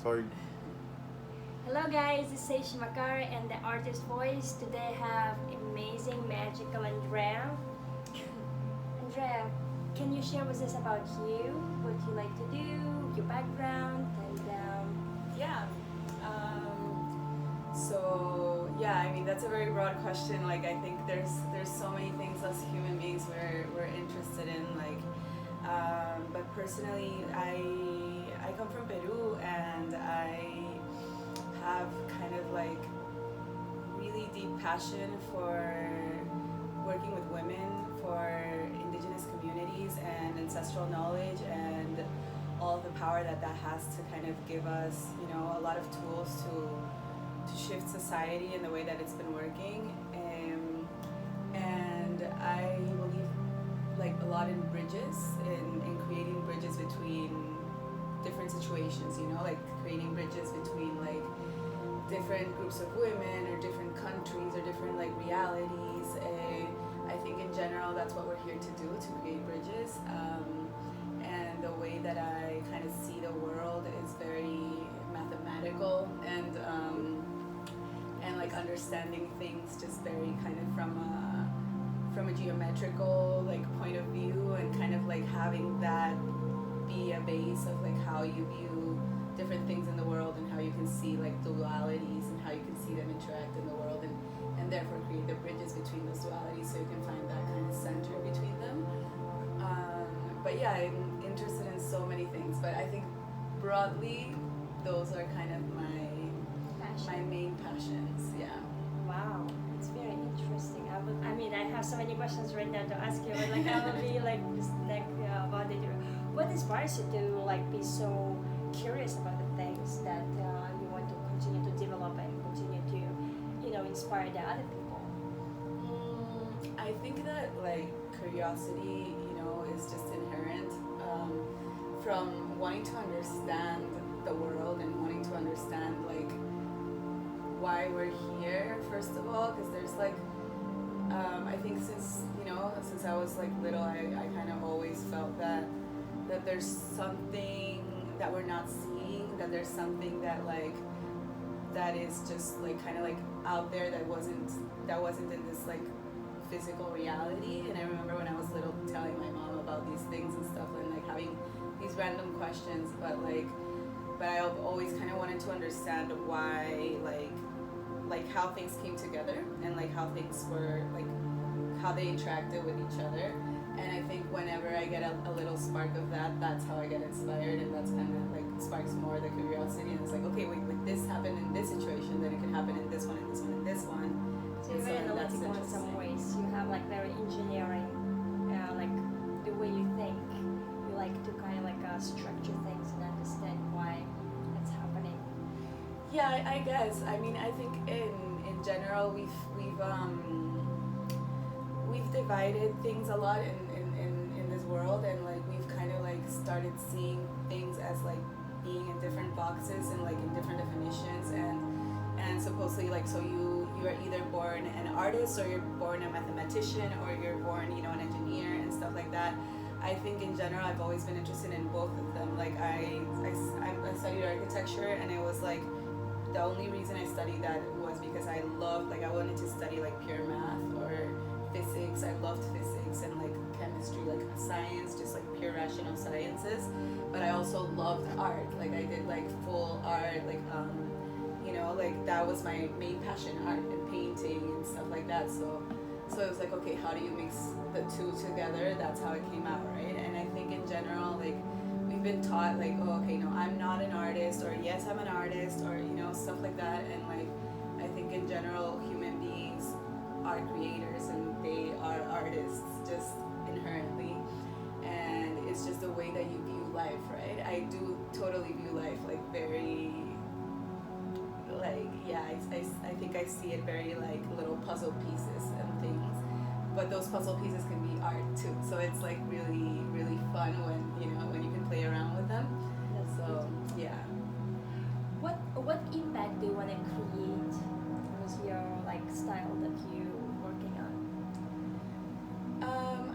Sorry. Hello guys, this is Makara and the artist voice. Today I have amazing, magical Andrea. Andrea, can you share with us about you, what you like to do, your background, and Yeah. I mean that's a very broad question. Like I think there's so many things as human beings we're interested in. But personally, I come from Peru and I have kind of like really deep passion for working with women, for indigenous communities and ancestral knowledge and all the power that has to kind of give us, a lot of tools to shift society in the way that it's been working. And I believe like a lot in bridges, in creating bridges between different situations, like creating bridges between like different groups of women or different countries or different like realities. I think in general that's what we're here to do, to create bridges. And the way that I kind of see the world is very mathematical and like understanding things just very kind of from a geometrical like point of view, and kind of like having that be a base of like how you view different things in the world and how you can see like dualities and how you can see them interact in the world, and therefore create the bridges between those dualities so you can find that kind of center between them. But yeah, I'm interested in so many things, but I think broadly those are kind of my main passions. Yeah. wow, it's very interesting. I have so many questions right now to ask you, but like I will be like just like about it. What inspires you to like be so curious about the things that you want to continue to develop and continue to, inspire the other people? I think that like curiosity, is just inherent, from wanting to understand the world and wanting to understand like why we're here first of all, because there's like I think since I was like little, I kind of always felt that there's something that we're not seeing, that there's something that like that is just like kind of like out there that wasn't in this like physical reality. And I remember when I was little telling my mom about these things and stuff, and like having these random questions, but I always kind of wanted to understand why like how things came together, and like how things were like how they interacted with each other. And I think whenever I get a little spark of that, that's how I get inspired, and that's kind of like sparks more the curiosity. And it's like, okay, wait, with this happened in this situation, then it could happen in this one, and this one, and this one. So you're very analytical in some ways. You have like very engineering, like the way you think. You like to kind of like structure things and understand why it's happening. Yeah, I guess. I mean, I think in general we've divided things a lot in this world, and like we've kind of like started seeing things as like being in different boxes and like in different definitions, and supposedly like so you are either born an artist, or you're born a mathematician, or you're born an engineer and stuff like that. I think in general I've always been interested in both of them. Like I studied architecture, and it was like the only reason I studied that was because I wanted to study like pure math or physics. I loved physics and like chemistry, like science, just like pure rational sciences. But I also loved art. Like I did like full art, like like that was my main passion, art and painting and stuff like that. So it was like, okay, how do you mix the two together? That's how it came out, right? And I think in general, like we've been taught like, oh, okay, no, I'm not an artist, or yes, I'm an artist, or stuff like that. And like I think in general human beings are creators, and they are artists just inherently. And it's just the way that you view life, right? I do totally view life like very like, yeah, I think I see it very like little puzzle pieces and things, but those puzzle pieces can be art too. So it's like really, really fun when you can play around with them. So yeah. What impact do you want to create with your like style that you working on?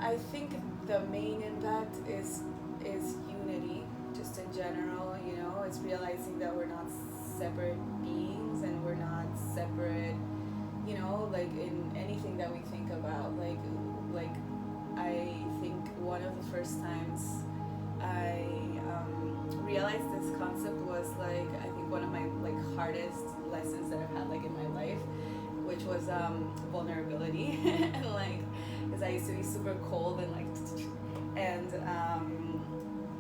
I think the main impact is unity, just in general. general, you know, it's realizing that we're not separate beings and we're not separate, you know, like in anything that we think about. Like I think one of the first times I realized this concept was like, I think one of my like hardest lessons that I've had like in my life, which was vulnerability. And like, because I used to be super cold and like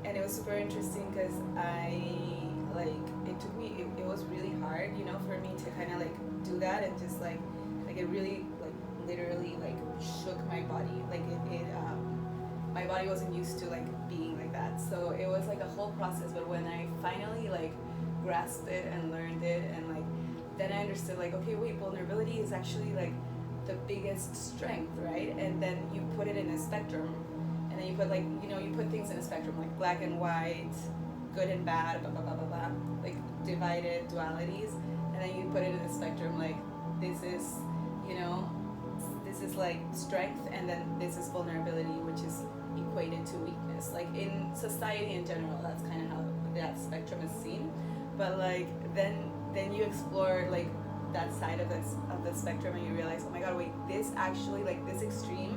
and it was super interesting because I like it took me it was really hard, you know, for me to kind of like do that and just like it really like literally like shook my body, like it my body wasn't used to like being like that, so it was like a whole process. But when I finally like grasped it and learned it, and like then I understood like, okay, wait, vulnerability is actually like the biggest strength, right? And then you put it in a spectrum, and then you put like, you know, you put things in a spectrum like black and white, good and bad, blah blah blah blah blah, like divided dualities, and then you put it in a spectrum like this is, you know, this is like strength, and then this is vulnerability, which is equated to weakness. Like in society in general, that's kind of how that spectrum is seen. But like then you explore like that side of the spectrum, and you realize, oh my god, wait, this actually, like this extreme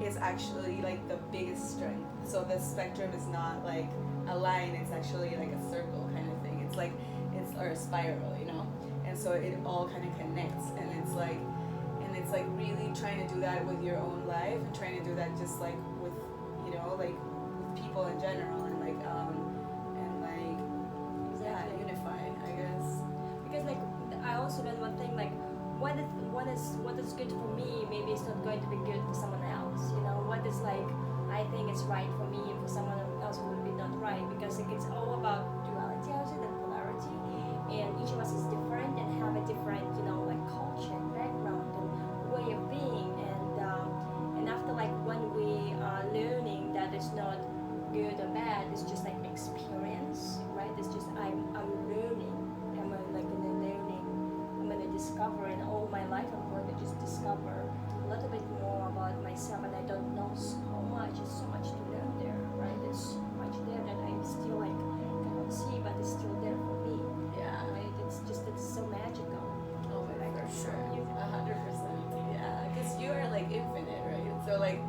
is actually like the biggest strength. So the spectrum is not like a line, it's actually like a circle kind of thing. It's like it's or a spiral, you know. And so it all kind of connects, and it's like really trying to do that with your own life, and trying to do that just like with, you know, like with people in general, and like Exactly. yeah, unify, I guess. Because like I also learned one thing, like what is good for me, maybe it's not going to be good for someone else. You know, what is like I think it's right for me, for someone else will be not right, because like, it's all about duality, I would say, the polarity, and each of us is different and have a different, you know, like culture, background, and way of being, and after like when we are learning that it's not good or bad, it's just like experience, right? It's just I'm learning, I'm like in the learning, I'm gonna discover, and all my life I'm going to just discover a little bit more about myself, and I don't know so much. It's so much to learn there, right? It's so much there that I still like cannot see, but it's still there for me. Yeah. Right? It's so magical. Oh my Like, god, so sure. you- 100%. Yeah, because you are like infinite, right? So like,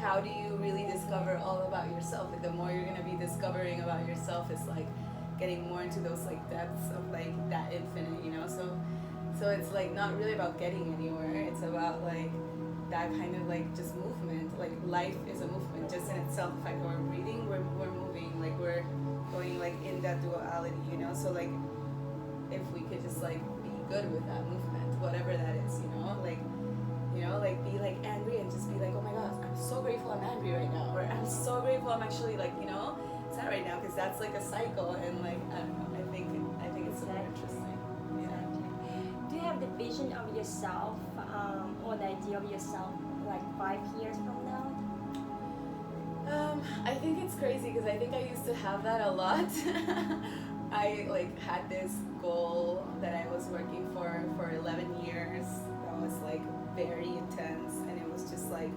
how do you really discover all about yourself? Like the more you're gonna be discovering about yourself, it's like getting more into those like depths of like that infinite, you know. So it's like not really about getting anywhere. It's about like that kind of like just movement. Like life is a movement just in itself. The fact that we're breathing, we're moving, like we're going like in that duality, you know. So like if we could just like be good with that movement, whatever that is, you know, like, you know, like be like angry and just be like, oh my god, I'm so grateful I'm angry right now, or I'm so grateful I'm actually like, you know, sad right now, because that's like a cycle. And like I don't know, I think it's super interesting. Yeah. Do you have the vision of yourself, or the idea of yourself like 5 years from now? I think it's crazy because I think I used to have that a lot. I like had this goal that I was working for 11 years. That was like very intense, and it was just like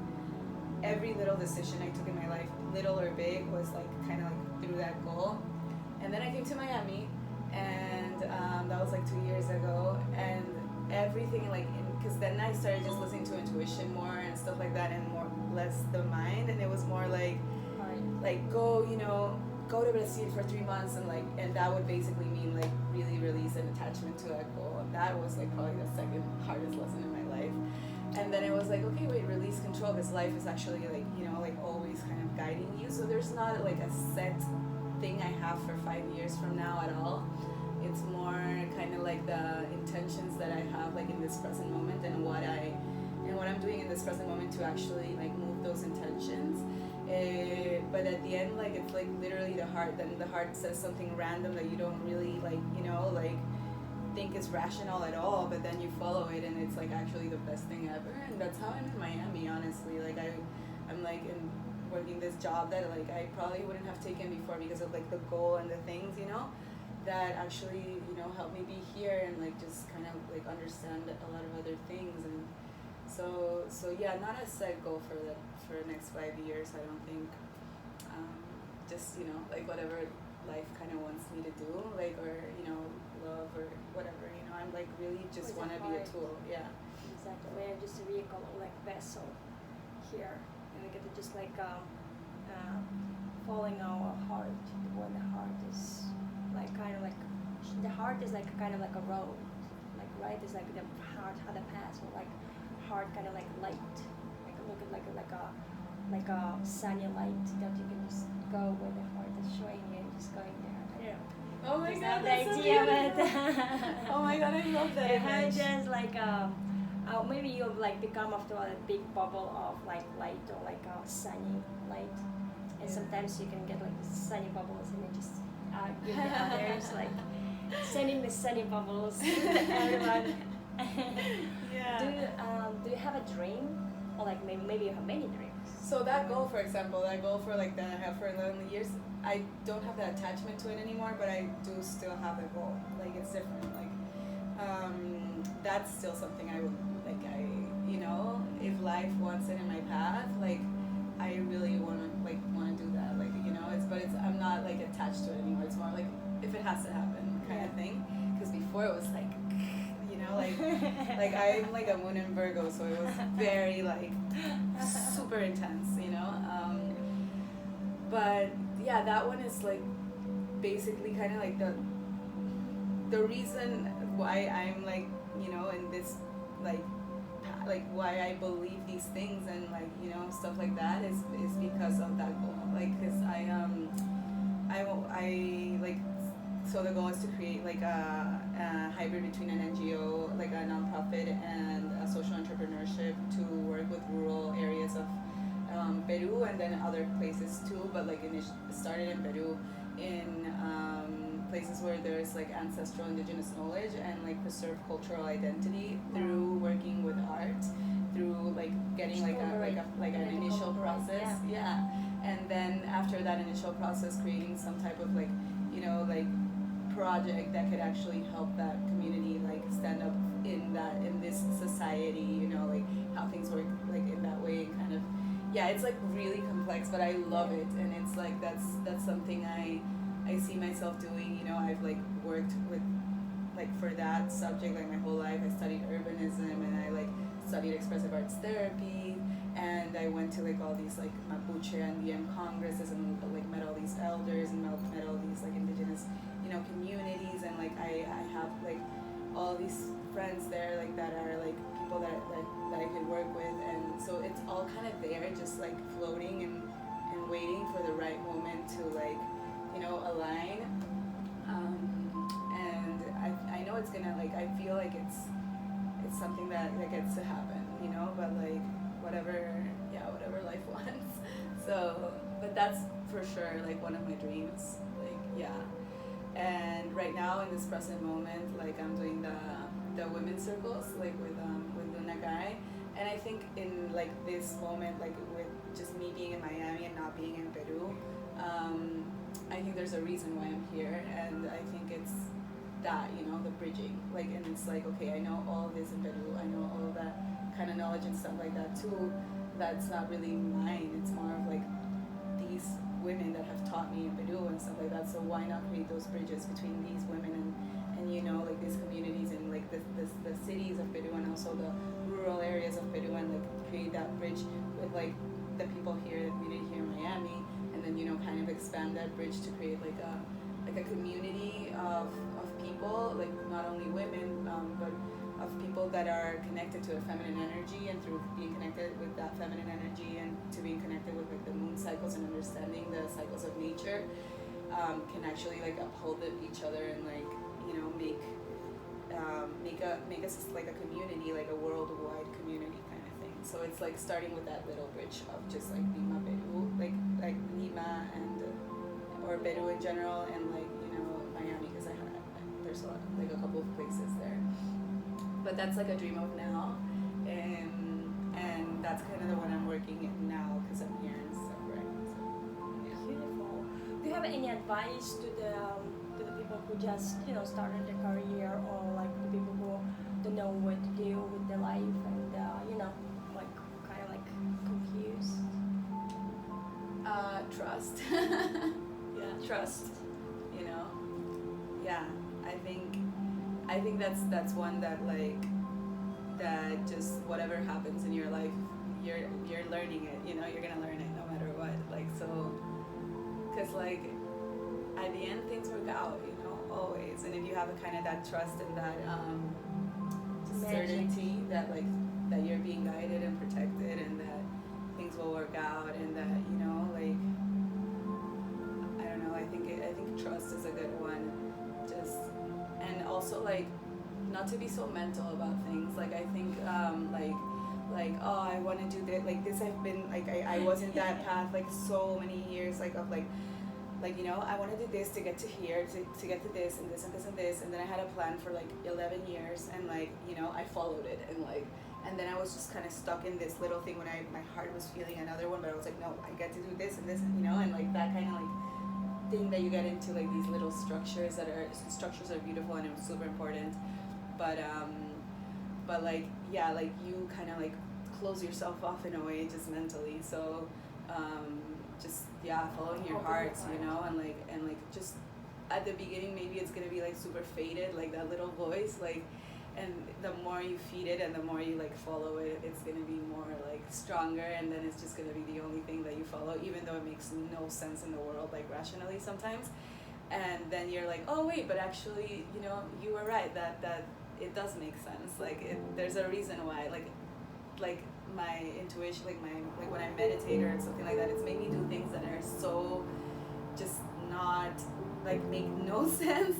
every little decision I took in my life, little or big, was like kind of like through that goal. And then I came to Miami, and that was like 2 years ago, and everything like, because then I started just listening to intuition more and stuff like that, and less the mind, and it was more like go, you know, go to Brazil for 3 months, and that would basically mean like really release an attachment to that goal. And that was like probably the second hardest lesson in my life. And then it was like, okay, wait, release control, because life is actually like, you know, like always kind of guiding you. So there's not like a set thing I have for 5 years from now at all. It's more kind of like the intentions that I have like in this present moment, and what I'm doing in this present moment to actually like move those intentions. But at the end, like it's like literally the heart. Then the heart says something random that you don't really like, you know, like think is rational at all. But then you follow it, and it's like actually the best thing ever. And that's how I'm in Miami, honestly. Like I'm like working this job that like I probably wouldn't have taken before because of like the goal and the things, you know, that actually, you know, help me be here and like just kind of like understand a lot of other things. And so yeah, not a set goal for the next 5 years, I don't think. Just, you know, like whatever life kind of wants me to do, like, or love or whatever. I'm like really just want to be a tool. Yeah. Exactly. We're just a vehicle or like vessel here, and we get to just like following our heart. When the heart is like kind of like the heart is like kind of like a road, like right is like the heart had a path, or like heart kind of like light, like look at like a sunny light that you can just go where the heart is showing you and just going there. I don't know. Oh my Just god, have the that's so idea beautiful. of Oh my god, I love that image. just like maybe you like become after a big bubble of like light or like a sunny light, and Yeah. sometimes you can get like sunny bubbles and then just give the others like sending the sunny bubbles to everyone. Yeah. Do you have a dream, or like maybe you have many dreams? So that goal, for example, that goal for like that I have for 11 years, I don't have that attachment to it anymore, but I do still have that goal. Like it's different. Like that's still something I would like. If life wants it in my path, like I really want to do that. Like it's I'm not like attached to it anymore. It's more like if it has to happen kind of thing. Because before it was like. Like I'm like a moon in Virgo, so it was very like super intense, but yeah, that one is like basically kind of like the reason why I'm like in this like why I believe these things and like stuff like that is because of that goal. Like because I like. So the goal is to create like a hybrid between an NGO, like a nonprofit, and a social entrepreneurship to work with rural areas of Peru and then other places too. But like started in Peru, in places where there's like ancestral indigenous knowledge and like preserve cultural identity through working with art, through like getting like an initial process, yeah. And then after that initial process, creating some type of like project that could actually help that community like stand up in this society, like how things work like in that way, kind of. Yeah, it's like really complex, but I love it, and it's like that's something I see myself doing. I've like worked with like for that subject like my whole life. I studied urbanism and I like studied expressive arts therapy, and I went to like all these like Mapuche and DM congresses and like met all these elders and met all these like indigenous communities, and like I have like all these friends there like that are like people that I could work with, and so it's all kind of there just like floating and waiting for the right moment to like align, and I know it's gonna like I feel like it's something that gets to happen, but like whatever life wants. So but that's for sure like one of my dreams, like yeah. And right now in this present moment, like I'm doing the women's circles like with Luna Guy, and I think in like this moment, like with just me being in Miami and not being in Peru, I think there's a reason why I'm here, and I think it's that the bridging, like, and it's like okay, I know all this in Peru, I know all that kind of knowledge and stuff like that too. That's not really mine. It's more of like these women that have taught me in Peru and stuff like that. So why not create those bridges between these women and like these communities and like the cities of Peru and also the rural areas of Peru, and like create that bridge with like the people here, the community here in Miami, and then kind of expand that bridge to create like a community of people, like not only women, but of people that are connected to a feminine energy, and through being connected with that feminine energy and to being connected with like the moon cycles and understanding the cycles of nature, can actually like uphold each other and like make us like a community, like a worldwide community kind of thing. So it's like starting with that little bridge of just like Lima, Peru, like Lima and or Peru in general, and like Miami, because there's like a couple of places there. But that's like a dream of now, and that's kind of the one I'm working in now because I'm here and stuff, right? So, yeah. Beautiful. Do you have any advice to the people who just started their career, or like the people who don't know what to do with their life and like kind of like confused? Trust. Yeah, trust. you know. Yeah, I think that's one that like that just whatever happens in your life, you're learning it, you know, you're gonna learn it no matter what, like, so, because like at the end things work out, you know, always. And if you have a kind of that trust and that certainty that like that you're being guided and protected and that things will work out and that, you know, like, I don't know, I think trust is a good one. Just, and also like not to be so mental about things. Like I think like oh, I want to do this, like this, I've been like I was in that path like so many years, like of like you know, I want to do this to get to here, to get to this and this and this and this, and then I had a plan for like 11 years, and like, you know, I followed it, and like, and then I was just kind of stuck in this little thing when my heart was feeling another one, but I was like, no, I get to do this and this, you know, and like that kind of like thing that you get into, like these little structures are beautiful and it's super important, but like, yeah, like you kind of like close yourself off in a way just mentally, so just, yeah, following your hearts, you know, and like just at the beginning maybe it's gonna be like super faded, like that little voice, like, and the more you feed it and the more you like follow it, it's gonna be more like stronger, and then it's just gonna be the only thing that you follow, even though it makes no sense in the world, like rationally sometimes, and then you're like, oh wait, but actually, you know, you were right, that it does make sense, like there's a reason why, like my intuition, like when I meditate or something like that, it's made me do things that are so just not like make no sense,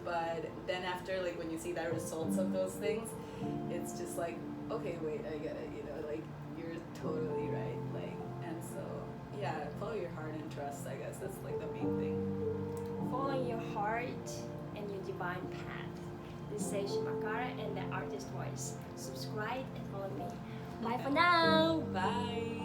but then after, like when you see the results of those things, it's just like, okay, wait, I get it, you know, like you're totally right, like, and so yeah, follow your heart and trust, I guess that's like the main thing. Following your heart and your divine path. This is Aisha, Makara, and the artist voice. Subscribe and follow me. Bye for now. Bye.